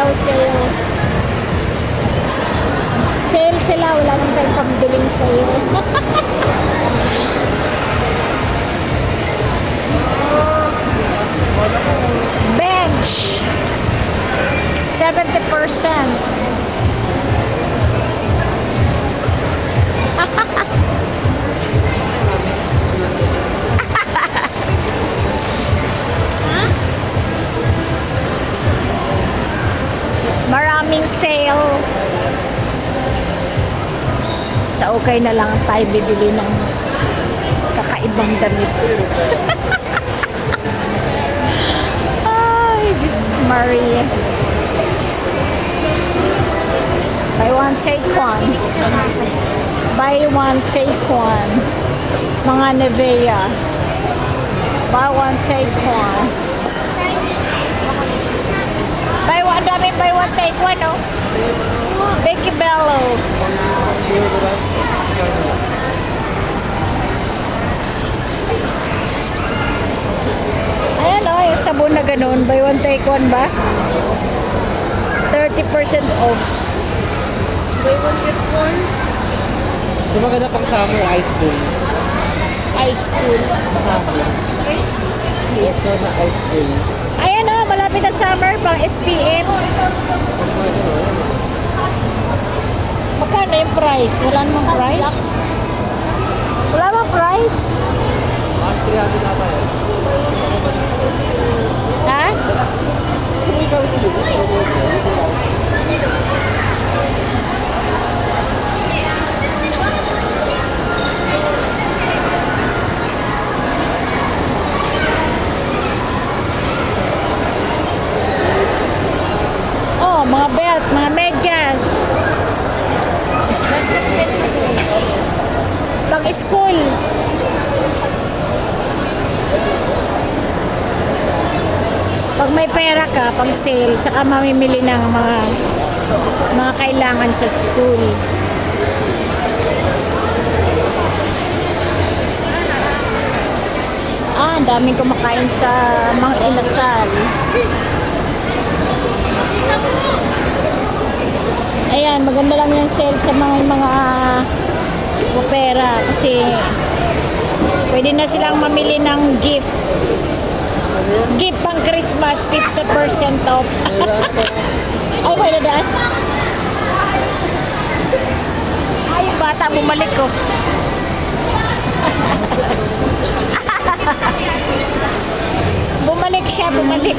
daw sale. Sale sila, wala nang tayong pambiling sale. Bench 70%. Maraming sale. Sa okay na lang tayo bibili ng kakaibang damit. Ay, Diyos Maria. Buy one, take one. Buy one, take one. Mga Nivea. Buy one, take one. Buy one, daming buy one, take one, oh. Becky Bello. Ayan, oh, yung sabon na ganun. Buy one, take one ba? 30% off. Buy one, get one. Yung maganda pang summer, high school. High school. Summer. So na high school. Ayan, oh, malapit na summer, pang SPM. Magkano yung price? Wala namang price? Wala namang price? Ang 300 na tayo. Ha? Kung ikaw ito yun, sa robot ko, Oh, mga belt, mga medyas. Pang school. Pag may pera ka, pang sale, saka mamimili ng mga kailangan sa school. Ah, ang daming kumakain sa mga inasal. Ayan, maganda lang yung sale sa mga opera kasi pwede na silang mamili ng gift. Gift pang Christmas, 50% off. Ay, may nadaan. Ay, yung bata, bumalik ko. Bumalik siya, bumalik.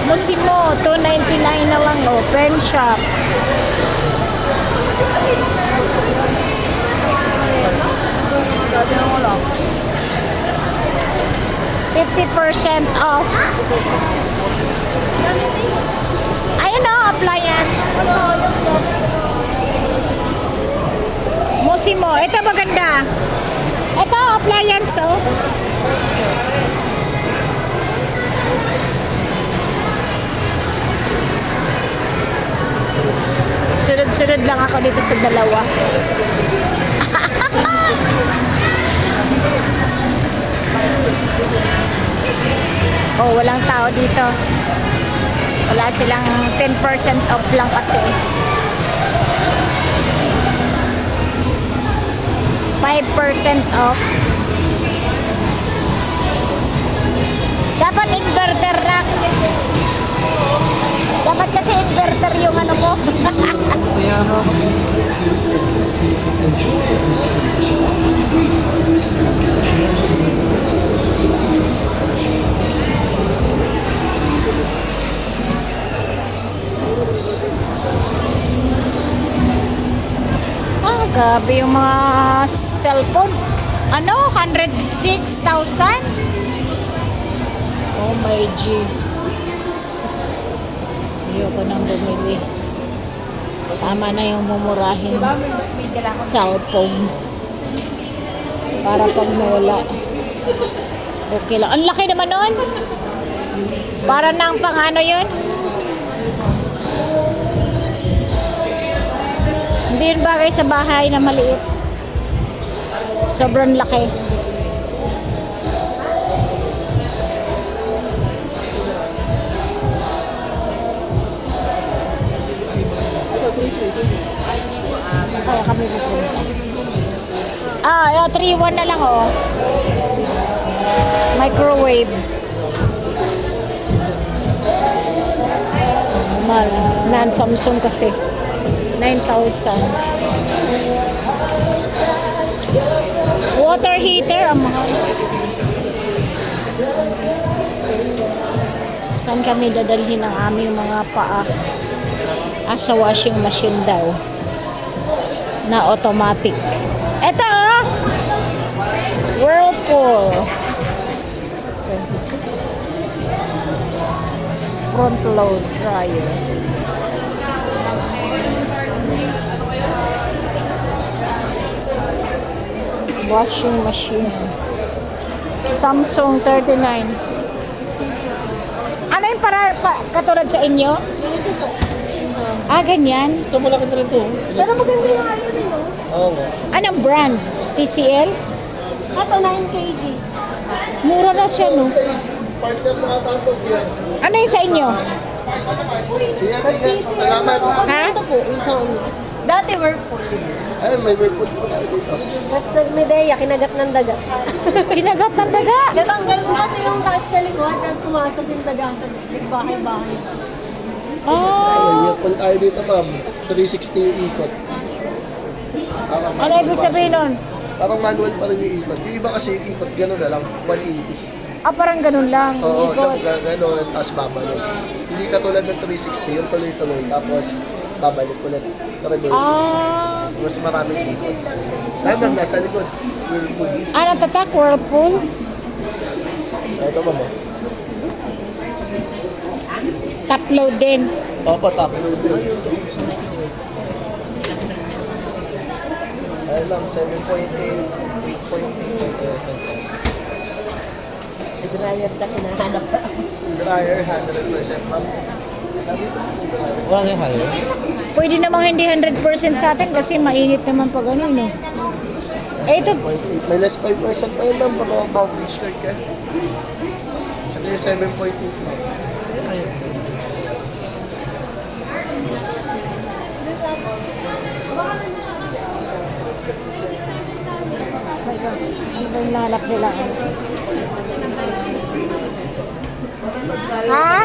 Musimo, $2.99 na lang, open shop. dati na wala. 50% off. Ayun o, appliance. Musimo, ito maganda. Ito, appliance oh. Sunod-sunod lang ako dito sa dalawa. Oh, walang tao dito. Wala silang 10% off lang kasi. 5% off. Dapat inverter rack. Dapat kasi inverter yung ano ko. Kaya mo. Ah, grabe yung mga cellphone. Ano? 106,000? Oh my G. Ayoko nang bumili. Tama na yung mumurahin cellphone. Para pag nawala. Okay lang. Ang laki naman nun. Para nang pang ano yun. Hindi yun bagay sa bahay na maliit. Sobrang laki. 3-1 na lang, oh. Microwave. Mahal. Non-Samsung kasi. 9,000. Water heater, ang mahal. Saan kami dadalhin ang aming mga paa? Sa washing machine daw. Na automatic. Ito, oh! Whirlpool. 26. Front load dryer. Washing machine. Samsung 39. Ano yung katulad sa inyo? Ganyan. Ito malaki na rin to. Pero maganda yung ano rin, no? Oo nga. Anong brand? TCL? Ito, 9 kg. Mura na siya, no? Ano yung sa inyo? Salamat. Ha? Ito po, yung sa ano. Dati Whirlpool. Ay, may report po tayo dito. Tapos nag-Medea, kinagat ng daga. Kinagat ng daga. Natanggal mo kasi yung kahit sa likod, tapos pumasok yung daga sa bahay-bahay. May Oh, report tayo dito, ma'am. 360 yung ikot. Parang ano ibig sabihin nun? Parang manual pa rin yung ikot. Yung iba kasi yung ikot, gano'n na lang, 180. Parang ganun lang. Oo, Ikot. gano'n, tapos babalik. Hindi katulad ng 360, yung tuloy-tuloy, tapos babalik ulit. Reverse. Mas maraming ikot. Lamang nasa likod. Whirlpool. Natatak? Whirlpool? Ito ba mo? Top load din. Opo, top load din. Ayun lang, 7.8, 8.8. Dryer na hinahanap. Dryer, 100% ma'am. Nandito po yung dryer. Wala na yung higher. Pwede namang hindi 100% sa atin kasi mainit naman pag ano, no? Ito, 7.8. May less 5% pa yun ma'am, pag mga skirt ka. Ito yung 7.8 ma'am. my God, ano ba yung lalap nila? Ha?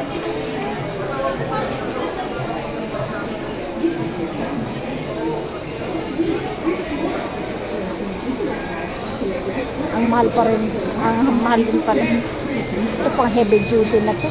Ang mahal pa rin. Ang mahal din pa rin. Ito pang heavy duty na to.